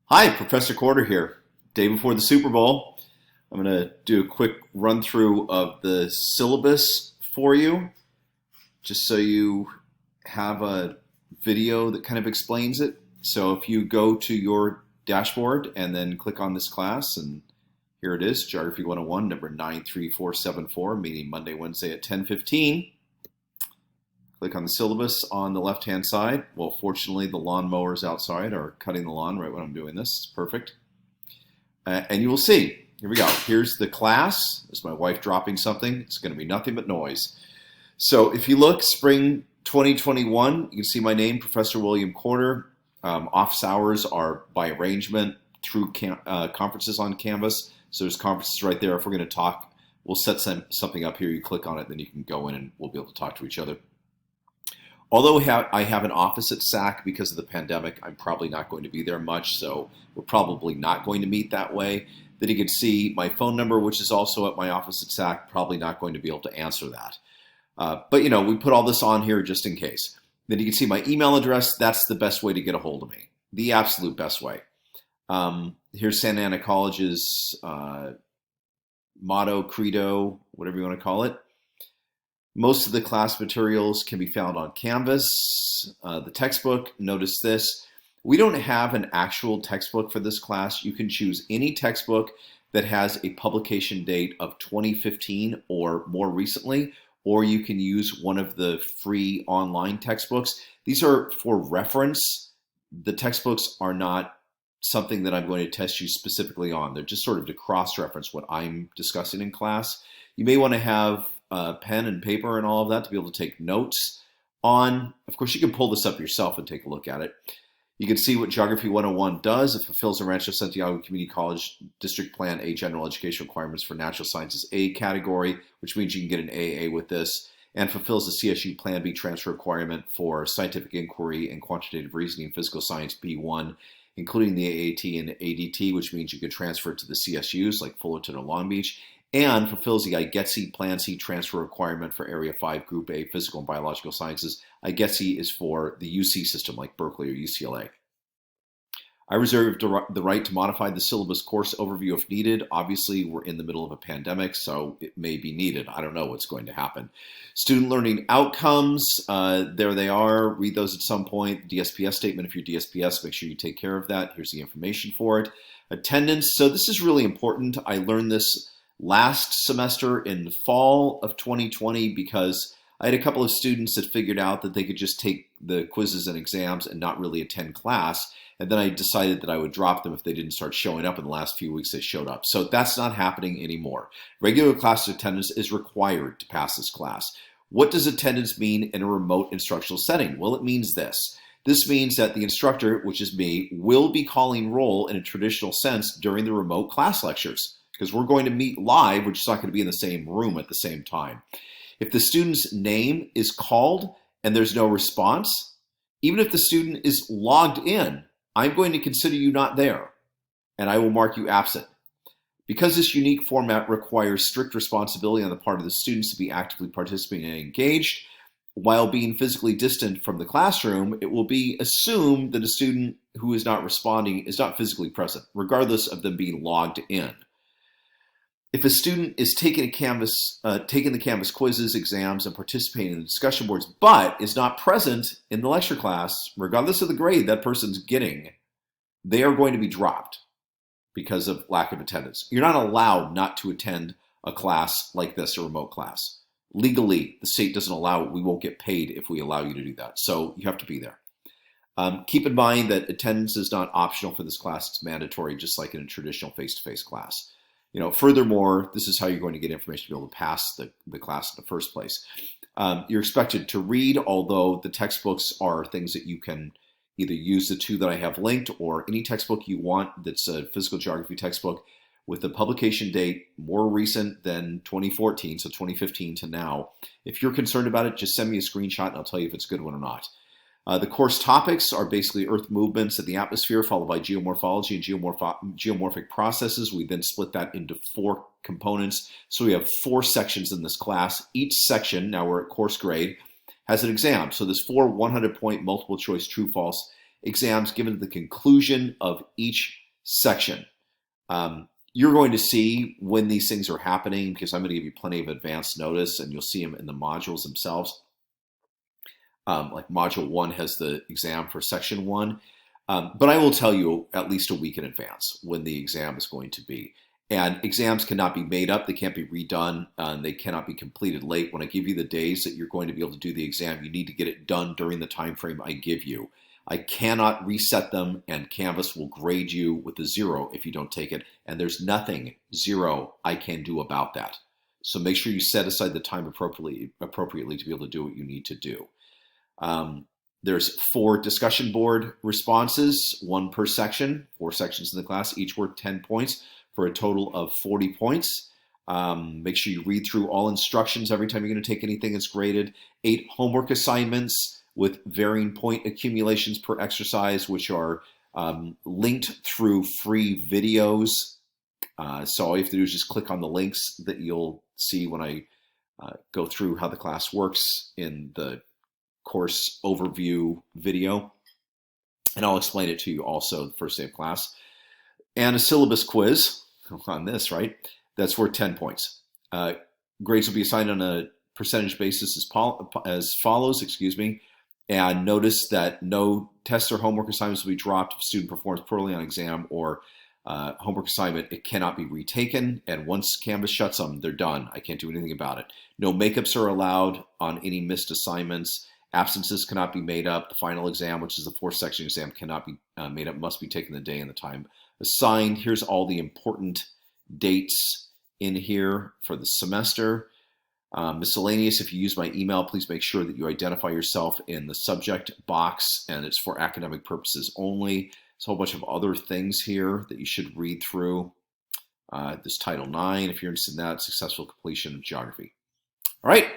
Hi, Professor Quarter here. Day before the Super Bowl. I'm going to do a quick run through of the syllabus for you, just so you have a video that kind of explains it. So if you go to your dashboard and then click on this class, and here it is, Geography 101, number 93474, meeting Monday, Wednesday at 10:15. Click on the syllabus on the left-hand side. Well, fortunately, the lawnmowers outside are cutting the lawn right when I'm doing this. It's perfect. And you will see, here we go. Here's the class. There's my wife dropping something. It's going to be nothing but noise. So if you look, spring 2021, you can see my name, Professor William Quarter. Office hours are by arrangement through conferences on Canvas. So there's conferences right there. If we're going to talk, we'll set something up here. You click on it, then you can go in and we'll be able to talk to each other. Although I have an office at SAC because of the pandemic, I'm probably not going to be there much, so we're probably not going to meet that way. Then you can see my phone number, which is also at my office at SAC, probably not going to be able to answer that. But, you know, we put all this on here just in case. Then you can see my email address. That's the best way to get a hold of me, the absolute best way. Here's Santa Ana College's motto, credo, whatever you want to call it. Most of the class materials can be found on Canvas. The textbook, notice this. We don't have an actual textbook for this class. You can choose any textbook that has a publication date of 2015 or more recently, or you can use one of the free online textbooks. These are for reference. The textbooks are not something that I'm going to test you specifically on. They're just sort of to cross-reference what I'm discussing in class. You may want to have pen and paper and all of that to be able to take notes on. Of course, you can pull this up yourself and take a look at it. You can see what Geography 101 does. It fulfills the Rancho Santiago Community College District Plan A General Education Requirements for Natural Sciences A category, which means you can get an AA with this, and fulfills the CSU Plan B transfer requirement for Scientific Inquiry and Quantitative Reasoning Physical Science B1, including the AAT and ADT, which means you can transfer it to the CSUs like Fullerton or Long Beach, and fulfills the IGETC Plan C transfer requirement for Area 5 Group A Physical and Biological Sciences. IGETC is for the UC system like Berkeley or UCLA. I reserve the right to modify the syllabus course overview if needed. Obviously, we're in the middle of a pandemic, so it may be needed. I don't know what's going to happen. Student learning outcomes, there they are. Read those at some point. DSPS statement, if you're DSPS, make sure you take care of that. Here's the information for it. Attendance, so this is really important. I learned this last semester in the fall of 2020 because I had a couple of students that figured out that they could just take the quizzes and exams and not really attend class. And then I decided that I would drop them if they didn't start showing up in the last few weeks they showed up. So that's not happening anymore. Regular class attendance is required to pass this class. What does attendance mean in a remote instructional setting? Well, it means this. This means that the instructor, which is me, will be calling roll in a traditional sense during the remote class lectures, because we're going to meet live. We're just not going to be in the same room at the same time. If the student's name is called and there's no response, even if the student is logged in, I'm going to consider you not there, and I will mark you absent. Because this unique format requires strict responsibility on the part of the students to be actively participating and engaged, while being physically distant from the classroom, it will be assumed that a student who is not responding is not physically present, regardless of them being logged in. If a student is taking the Canvas quizzes, exams, and participating in the discussion boards, but is not present in the lecture class, regardless of the grade that person's getting, they are going to be dropped because of lack of attendance. You're not allowed not to attend a class like this, a remote class. Legally, the state doesn't allow it. We won't get paid if we allow you to do that. So you have to be there. Keep in mind that attendance is not optional for this class. It's mandatory, just like in a traditional face-to-face class. You know, furthermore, this is how you're going to get information to be able to pass the class in the first place. You're expected to read, although the textbooks are things that you can either use the two that I have linked or any textbook you want that's a physical geography textbook with a publication date more recent than 2014, so 2015 to now. If you're concerned about it, just send me a screenshot and I'll tell you if it's a good one or not. The course topics are basically Earth movements in the atmosphere, followed by geomorphology and geomorphic processes. We then split that into 4 components. So we have 4 sections in this class. Each section, now we're at course grade, has an exam. So there's 4 100-point multiple choice true-false exams given at the conclusion of each section. You're going to see when these things are happening because I'm going to give you plenty of advance notice, and you'll see them in the modules themselves. Like Module 1 has the exam for Section 1. But I will tell you at least a week in advance when the exam is going to be. And exams cannot be made up. They can't be redone. They cannot be completed late. When I give you the days that you're going to be able to do the exam, you need to get it done during the time frame I give you. I cannot reset them, and Canvas will grade you with a 0 if you don't take it. And there's nothing, 0, I can do about that. So make sure you set aside the time appropriately to be able to do what you need to do. There's 4 discussion board responses, 1 per section, 4 sections in the class, each worth 10 points for a total of 40 points. Make sure you read through all instructions every time you're going to take anything that's graded. 8 homework assignments with varying point accumulations per exercise, which are linked through free videos. So all you have to do is just click on the links that you'll see when I go through how the class works in the course overview video. And I'll explain it to you also the first day of class. And a syllabus quiz on this, right? That's worth 10 points. Grades will be assigned on a percentage basis as follows, And notice that no tests or homework assignments will be dropped if a student performs poorly on exam or homework assignment. It cannot be retaken. And once Canvas shuts them, they're done. I can't do anything about it. No makeups are allowed on any missed assignments. Absences cannot be made up. The final exam, which is the 4th section exam, cannot be made up, must be taken the day and the time assigned. Here's all the important dates in here for the semester. Miscellaneous, if you use my email, please make sure that you identify yourself in the subject box, and it's for academic purposes only. There's a whole bunch of other things here that you should read through. There's Title IX, if you're interested in that, successful completion of geography. All right.